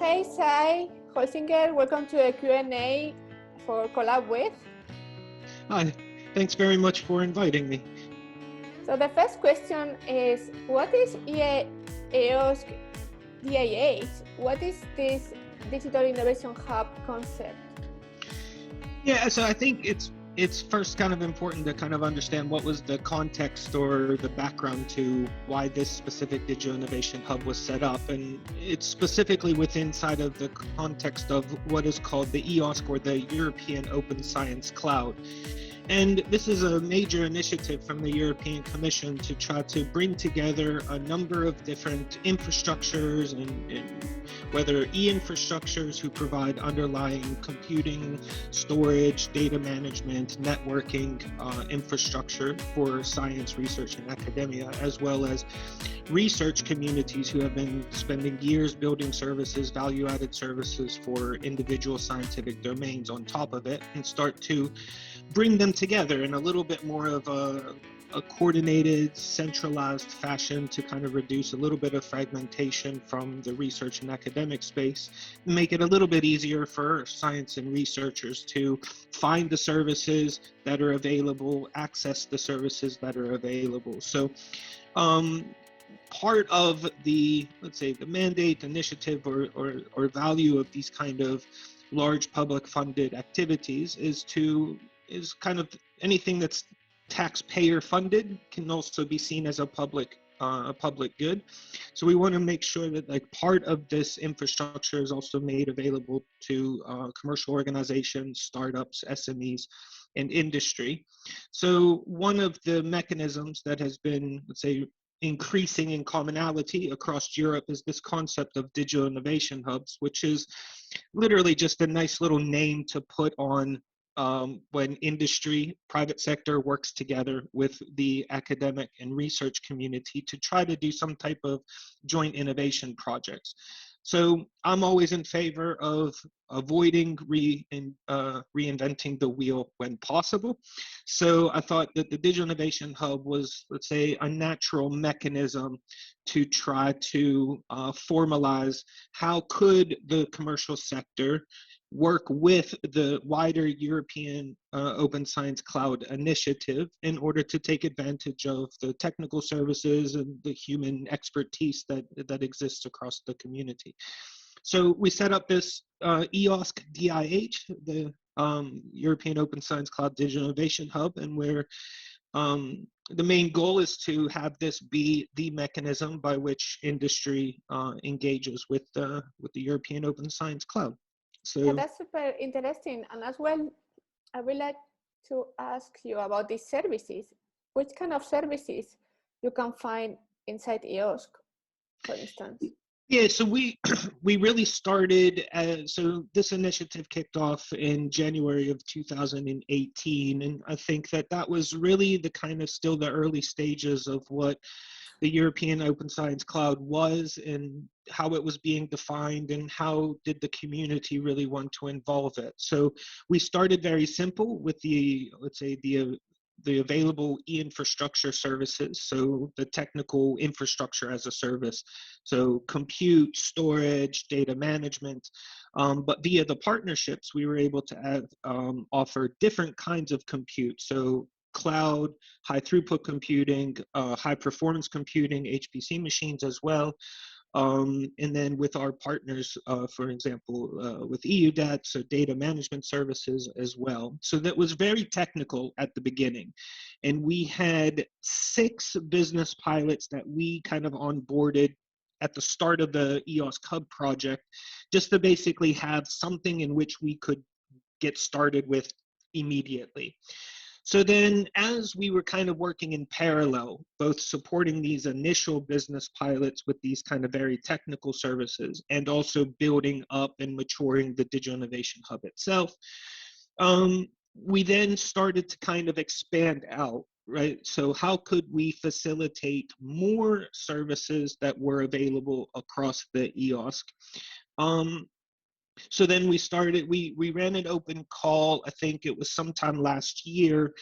Hey, Sy Holsinger, welcome to a Q&A for Collabwith. Hi, thanks very much for inviting me. So the first question is, what is EOSC DIH? What is this Digital Innovation Hub concept? Yeah, so I think it's first kind of important to kind of understand what was the context or the background to why this specific Digital Innovation Hub was set up. And it's specifically inside of the context of what is called the EOSC, or the European Open Science Cloud. And this is a major initiative from the European Commission to try to bring together a number of different infrastructures and whether e-infrastructures who provide underlying computing, storage, data management, networking infrastructure for science, research, and academia, as well as research communities who have been spending years building services, value-added services for individual scientific domains on top of it, and start to bring them together in a little bit more of a coordinated, centralized fashion to kind of reduce a little bit of fragmentation from the research and academic space, and make it a little bit easier for science and researchers to find the services that are available, access the services that are available. So part of the, let's say, the mandate, initiative, or value of these kind of large public funded activities is kind of anything that's taxpayer funded can also be seen as a public good. So we want to make sure that like part of this infrastructure is also made available to commercial organizations, startups, SMEs, and industry. So one of the mechanisms that has been, let's say, increasing in commonality across Europe is this concept of digital innovation hubs, which is literally just a nice little name to put on when industry, private sector works together with the academic and research community to try to do some type of joint innovation projects. So I'm always in favor of avoiding reinventing the wheel when possible. So I thought that the Digital Innovation Hub was, let's say, a natural mechanism to try to formalize how could the commercial sector work with the wider European Open Science Cloud initiative in order to take advantage of the technical services and the human expertise that exists across the community. So we set up this EOSC DIH, the European Open Science Cloud Digital Innovation Hub, and where the main goal is to have this be the mechanism by which industry engages with the European Open Science Cloud. So yeah, that's super interesting. And as well, I would like to ask you about these services. Which kind of services you can find inside EOSC, for instance? Yeah, so we really started so this initiative kicked off in January of 2018, and I think that was really the kind of still the early stages of what the European Open Science Cloud was and how it was being defined and how did the community really want to involve it. So we started very simple with the, let's say, the available e-infrastructure services, so the technical infrastructure as a service, so compute, storage, data management, but via the partnerships, we were able to offer different kinds of compute, so cloud, high throughput computing, high performance computing, HPC machines as well. And then with our partners, for example, with EUDAT, so data management services as well. So that was very technical at the beginning. And we had 6 business pilots that we kind of onboarded at the start of the EOSC Hub project, just to basically have something in which we could get started with immediately. So then as we were kind of working in parallel, both supporting these initial business pilots with these kind of very technical services and also building up and maturing the Digital Innovation Hub itself, we then started to kind of expand out, right? So how could we facilitate more services that were available across the EOSC? So then we ran an open call, I think it was sometime last year,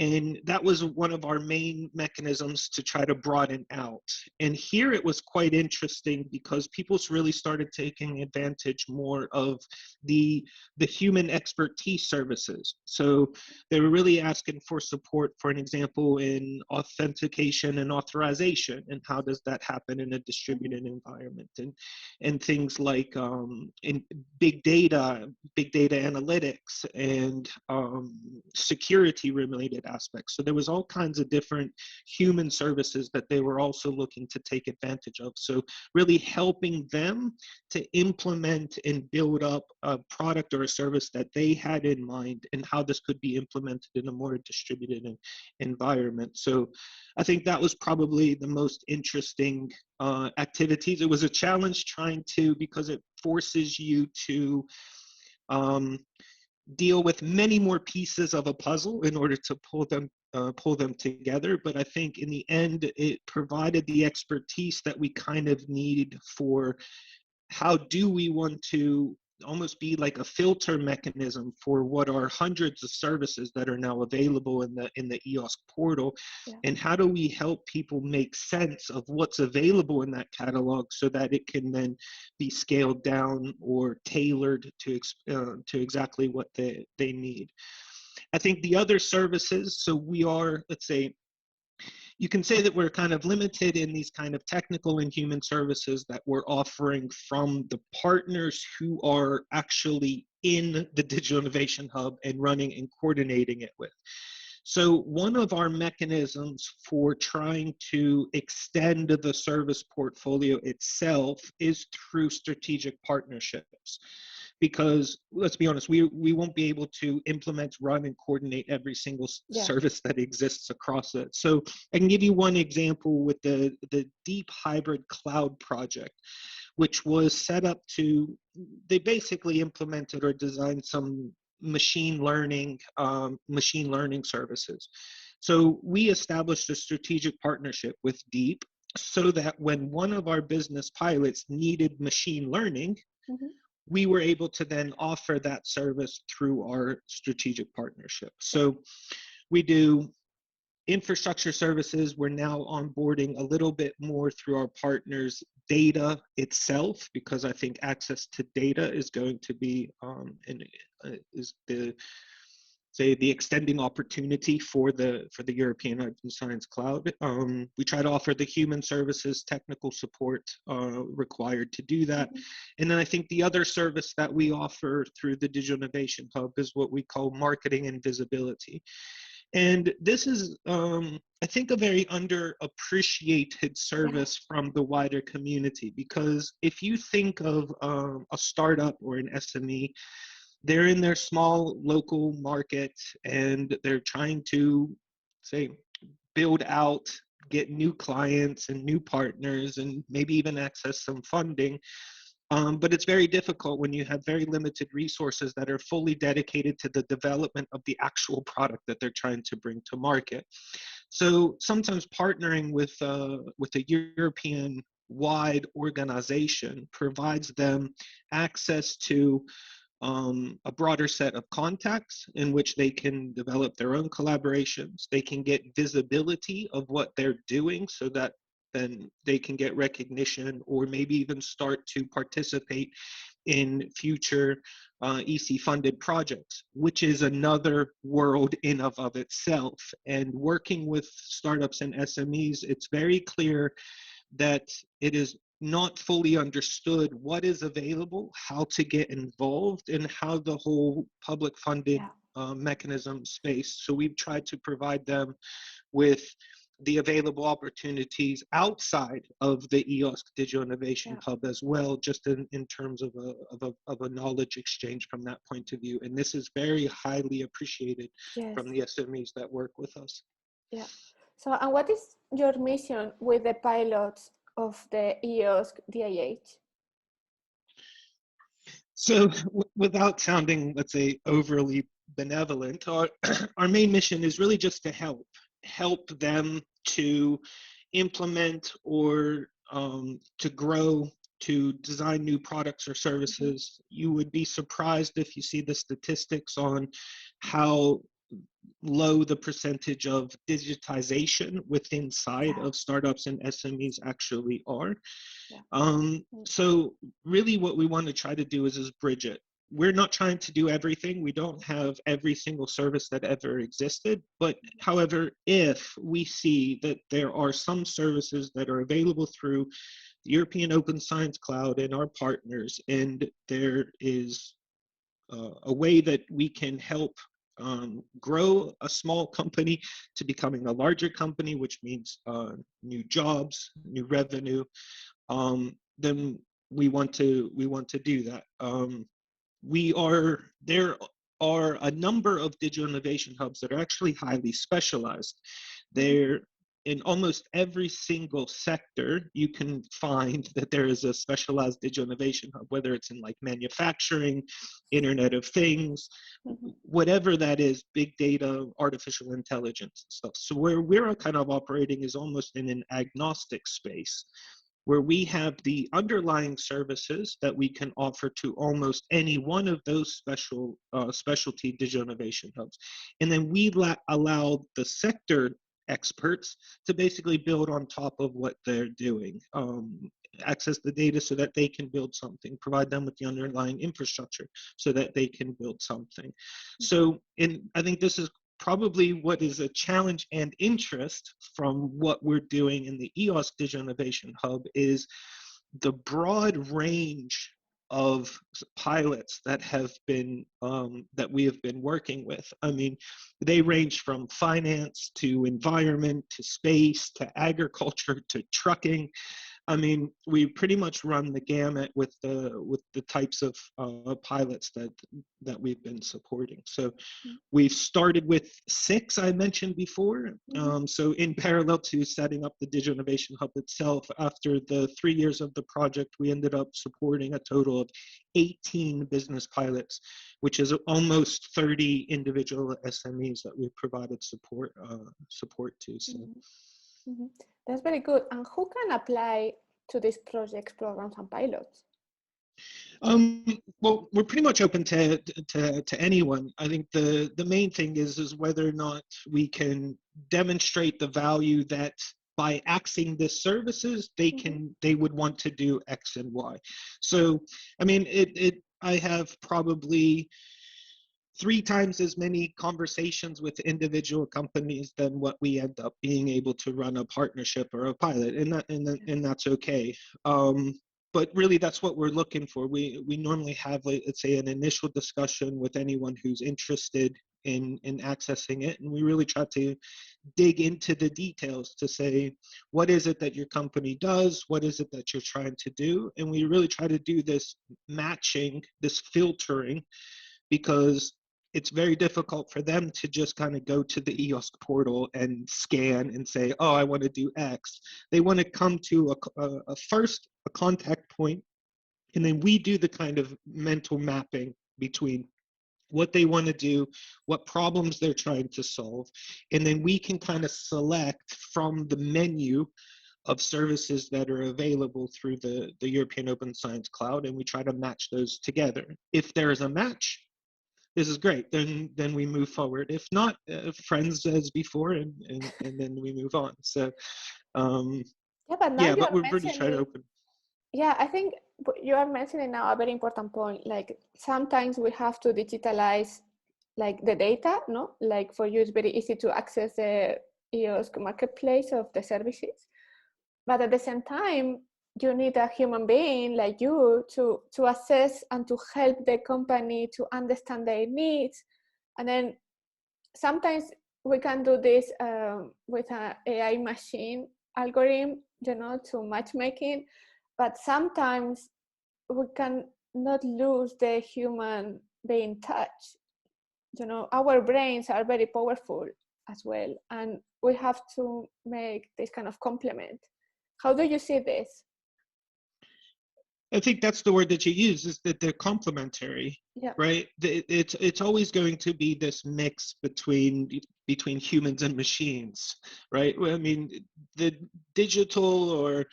And that was one of our main mechanisms to try to broaden out. And here it was quite interesting because people really started taking advantage more of the human expertise services. So they were really asking for support, for an example, in authentication and authorization, and how does that happen in a distributed environment, and things like in big data analytics, and security related aspects. So there was all kinds of different human services that they were also looking to take advantage of. So really helping them to implement and build up a product or a service that they had in mind, and how this could be implemented in a more distributed environment. So I think that was probably the most interesting activities. It was a challenge trying to, because it forces you to deal with many more pieces of a puzzle in order to pull them together. But I think in the end, it provided the expertise that we kind of need for how do we want to almost be like a filter mechanism for what are hundreds of services that are now available in the EOSC portal. Yeah. And how do we help people make sense of what's available in that catalog so that it can then be scaled down or tailored to exactly what they need. I think the other services, so we are, let's say, you can say that we're kind of limited in these kind of technical and human services that we're offering from the partners who are actually in the Digital Innovation Hub and running and coordinating it with. So one of our mechanisms for trying to extend the service portfolio itself is through strategic partnerships. Because let's be honest, we won't be able to implement, run, and coordinate every single service that exists across it. So I can give you one example with the Deep Hybrid Cloud project, which was set up to, they basically implemented or designed some machine learning services. So we established a strategic partnership with Deep so that when one of our business pilots needed machine learning, we were able to then offer that service through our strategic partnership. So we do infrastructure services. We're now onboarding a little bit more through our partners' data itself, because I think access to data is going to be the extending opportunity for the European Open Science Cloud. We try to offer the human services, technical support required to do that. And then I think the other service that we offer through the Digital Innovation Hub is what we call marketing and visibility. And this is, I think, a very underappreciated service from the wider community, because if you think of a startup or an SME, they're in their small local market and they're trying to, say, build out, get new clients and new partners, and maybe even access some funding. But it's very difficult when you have very limited resources that are fully dedicated to the development of the actual product that they're trying to bring to market. So sometimes partnering with a European-wide organization provides them access to a broader set of contacts in which they can develop their own collaborations. They can get visibility of what they're doing so that then they can get recognition, or maybe even start to participate in future EC-funded projects, which is another world in of itself. And working with startups and SMEs, it's very clear that it is not fully understood what is available, how to get involved, and how the whole public funded mechanism space. So we've tried to provide them with the available opportunities outside of the EOSC Digital Innovation Hub as well, just in terms of a knowledge exchange from that point of view. And this is very highly appreciated from the SMEs that work with us. Yeah. So, and what is your mission with the pilots of the EOSC DIH? So without sounding, let's say, overly benevolent, our main mission is really just to help them to implement or to grow, to design new products or services. You would be surprised if you see the statistics on how low the percentage of digitization inside Yeah. of startups and SMEs actually are. Yeah. So really what we want to try to do is bridge it. We're not trying to do everything. We don't have every single service that ever existed. But however, if we see that there are some services that are available through the European Open Science Cloud and our partners, and there is a way that we can help grow a small company to becoming a larger company, which means new jobs, new revenue, then we want to do that. There are a number of digital innovation hubs that are actually highly specialized. They're in almost every single sector. You can find that there is a specialized digital innovation hub, whether it's in like manufacturing, Internet of Things, whatever that is, big data, artificial intelligence and stuff. So where we're kind of operating is almost in an agnostic space, where we have the underlying services that we can offer to almost any one of those specialty digital innovation hubs. And then we allow the sector experts to basically build on top of what they're doing, access the data so that they can build something, provide them with the underlying infrastructure so that they can build something. So, I think this is probably what is a challenge and interest from what we're doing in the EOSC Digital Innovation Hub is the broad range of pilots that have been that we have been working with. I mean, they range from finance to environment to space to agriculture to trucking. I mean, we pretty much run the gamut with the types of pilots that we've been supporting. So we've started with 6, I mentioned before. So in parallel to setting up the Digital Innovation Hub itself, after the 3 years of the project, we ended up supporting a total of 18 business pilots, which is almost 30 individual SMEs that we've provided support to. So. That's very good. And who can apply to these projects, programs, and pilots? Well, we're pretty much open to anyone. I think the main thing is whether or not we can demonstrate the value that by accessing the services, they would want to do X and Y. So, I mean, I have probably 3 times as many conversations with individual companies than what we end up being able to run a partnership or a pilot, and that's okay. But really, that's what we're looking for. We normally have, let's say, an initial discussion with anyone who's interested in accessing it, and we really try to dig into the details to say, what is it that your company does? What is it that you're trying to do? And we really try to do this matching, this filtering, because it's very difficult for them to just kind of go to the EOSC portal and scan and say, oh, I want to do X. They want to come to a contact point, and then we do the kind of mental mapping between what they want to do, what problems they're trying to solve, and then we can kind of select from the menu of services that are available through the European Open Science Cloud, and we try to match those together. If there is a match, this is great. Then we move forward. If not, friends as before, and then we move on. So, but we're pretty trying to open. Yeah, I think you are mentioning now a very important point. Like sometimes we have to digitalize, like the data. No, like for you, it's very easy to access the EOSC marketplace of the services, but at the same time, you need a human being like you to assess and to help the company to understand their needs. And then sometimes we can do this with an AI machine algorithm, to matchmaking, but sometimes we can not lose the human being touch. Our brains are very powerful as well, and we have to make this kind of complement. How do you see this? I think that's the word that you use, is that they're complementary, right? It's always going to be this mix between humans and machines, right? I mean, the digital or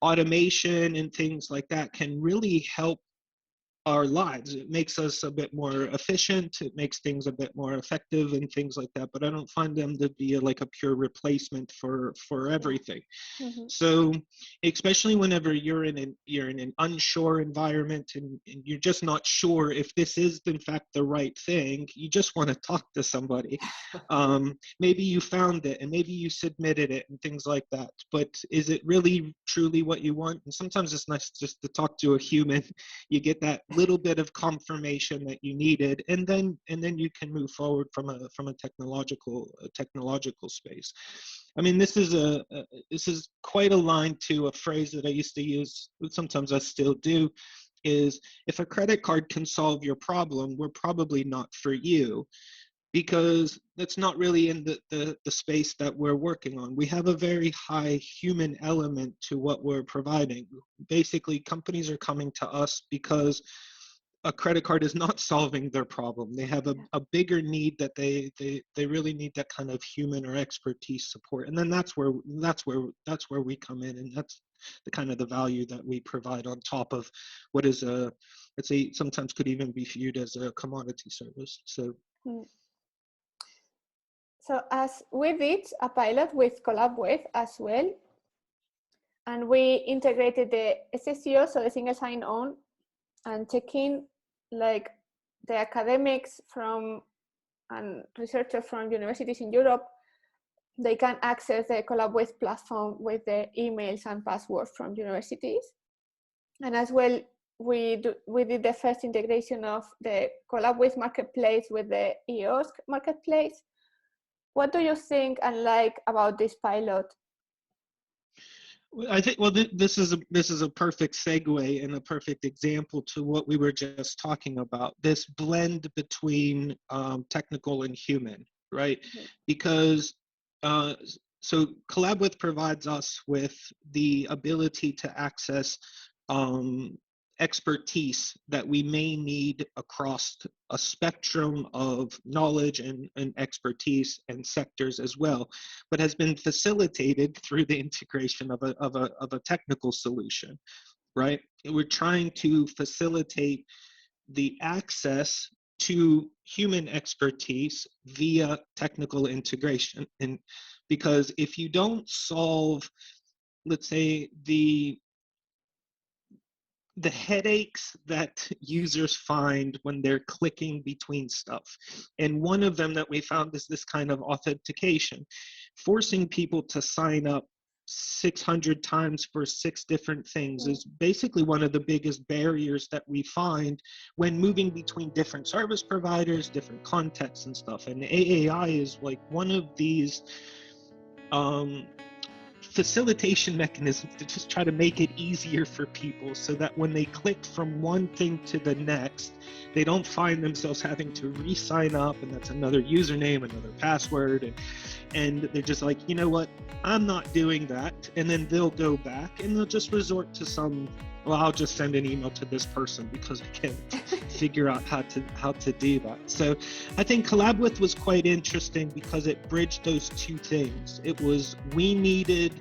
automation and things like that can really help our lives. It makes us a bit more efficient. It makes things a bit more effective and things like that. But I don't find them to be like a pure replacement for everything. Mm-hmm. So, especially whenever you're in an unsure environment and you're just not sure if this is in fact the right thing, you just want to talk to somebody. Maybe you found it and maybe you submitted it and things like that. But is it really truly what you want? And sometimes it's nice just to talk to a human. You get that little bit of confirmation that you needed, and then you can move forward from a technological space. I mean, this is quite aligned to a phrase that I used to use, sometimes I still do, is if a credit card can solve your problem, we're probably not for you, because that's not really in the space that we're working on. We have a very high human element to what we're providing. Basically, companies are coming to us because a credit card is not solving their problem. They have a bigger need that they really need that kind of human or expertise support. And then that's where we come in, and that's the kind of the value that we provide on top of what is a, let's say, sometimes could even be viewed as a commodity service. So. So as we did a pilot with Collabwith as well, and we integrated the SSO, so the single sign-on, and checking like the academics from and researchers from universities in Europe, they can access the Collabwith platform with the emails and passwords from universities. And as well, we did the first integration of the Collabwith marketplace with the EOSC marketplace. What do you think and like about this pilot? I think, well, this is a perfect segue and a perfect example to what we were just talking about, this blend between technical and human, right? Mm-hmm. Because so Collabwith provides us with the ability to access expertise that we may need across a spectrum of knowledge and expertise and sectors as well, but has been facilitated through the integration of a technical solution, right? We're trying to facilitate the access to human expertise via technical integration. And because if you don't solve, let's say, the headaches that users find when they're clicking between stuff. And one of them that we found is this kind of authentication, forcing people to sign up 600 times for 6 different things is basically one of the biggest barriers that we find when moving between different service providers, different contexts and stuff. And AAI is like one of these facilitation mechanisms to just try to make it easier for people so that when they click from one thing to the next, they don't find themselves having to re-sign up, and that's another username, another password, and they're just like, you know what, I'm not doing that. And then they'll go back and they'll just resort to some, well, I'll just send an email to this person because I can't figure out how to do that. So I think Collabwith was quite interesting because it bridged those two things. It was, we needed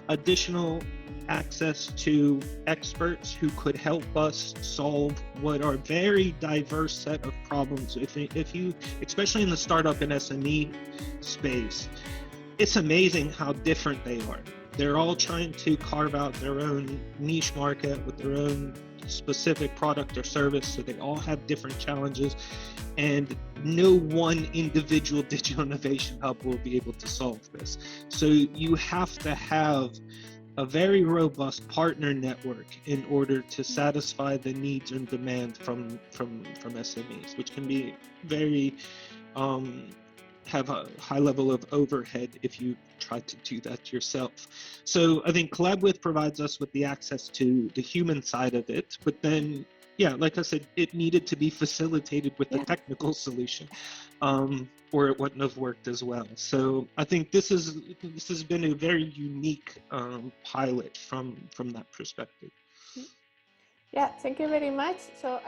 additional access to experts who could help us solve what are very diverse set of problems. If you, especially in the startup and SME space, it's amazing how different they are. They're all trying to carve out their own niche market with their own specific product or service, so they all have different challenges, and no one individual digital innovation hub will be able to solve this. So you have to have a very robust partner network in order to satisfy the needs and demand from SMEs, which can be very have a high level of overhead if you try to do that yourself. So I think Collabwith provides us with the access to the human side of it, but then, yeah, like I said, it needed to be facilitated with the technical solution, or it wouldn't have worked as well. So I think this has been a very unique pilot from that perspective. Yeah, thank you very much. So